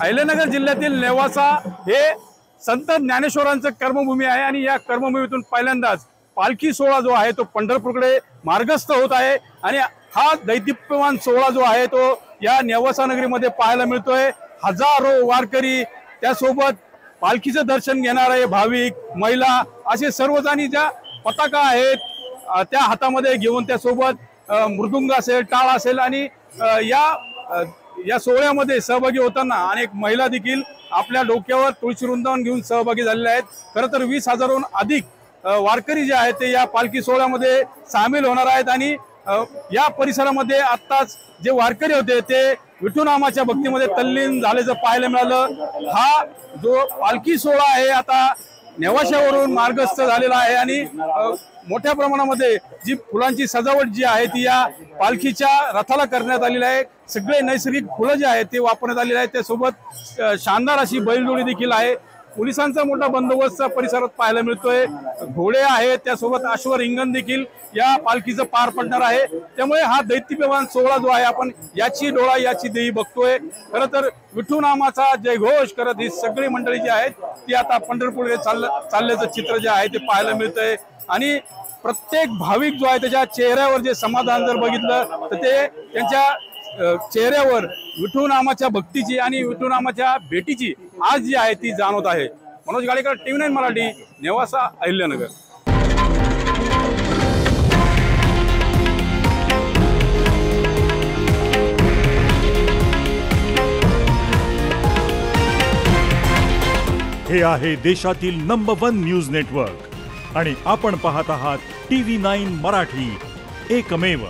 अहिल्यानगर जिल्ह्यातील नेवासा हे संत ज्ञानेश्वरांचं कर्मभूमी आहे आणि या कर्मभूमीतून पहिल्यांदाच पालखी सोहळा जो आहे तो पंढरपूरकडे मार्गस्थ होत आहे आणि हा दैदिप्यमान सोहळा जो आहे तो या नेवासा नगरीमध्ये पाहायला मिळतोय। हजारो वारकरी त्यासोबत पालखीचं दर्शन घेणारे भाविक महिला असे सर्वजणी ज्या पताका आहेत त्या हातामध्ये घेऊन त्यासोबत मृदुंग असेल टाळ असेल आणि या सोहळ्यामध्ये सहभागी होताना अनेक महिला देखील आपल्या डोक्यावर तुळशी वृंदावन घेऊन सहभागी झालेल्या आहेत। खरं तर 20,000हून अधिक वारकरी जे आहेत ते या पालखी सोहळ्यामध्ये सामील होणार आहेत आणि या परिसरामध्ये आत्ताच जे वारकरी होते ते विठुनामाच्या भक्तीमध्ये तल्लीन झाल्याचं पाहायला मिळालं। हा जो पालखी सोहळा आहे आता नेवाशावरून मार्गस्थ झालेला आहे आणि मोठ्या प्रमाणामध्ये जी फुलांची सजावट जी आहे ती या पालखीच्या रथाला करण्यात आलेली आहे। सगळे नैसर्गिक फुलं जे आहेत ते वापरण्यात आलेले आहेत। त्यासोबत शानदार अशी बैलजोडी देखील आहे। पोलिसांचा मोठा बंदोबस्त परिसरात पाहायला मिळतोय। घोडे आहेत त्यासोबत अश्व रिंगण देखील या पालखीचं पार पडणार आहे। त्यामुळे हा दैदिप्यमान सोहळा जो आहे आपण याची डोळा याची देही बघतोय। खरं तर विठुनामाचा जयघोष करत ही सगळी मंडळी जी आहेत ती आता पंढरपूरकडे चालल्याचं चित्र जे आहे ते पाहायला मिळतंय आणि प्रत्येक भाविक जो आहे त्याच्या चेहऱ्यावर जे समाधान जर बघितलं तर ते त्यांच्या चेहऱ्यावर विठुनामाच्या भक्तीची आणि विठुनामाच्या भेटीची आज जी आहे ती जाणवत आहे। मनोज गाडेकर, TV9 मराठी, नेवासा, अहिल्यानगर। हे आहे देशातील नंबर 1 न्यूज नेटवर्क आणि आपण पाहत आहात TV9 मराठी, एकमेव।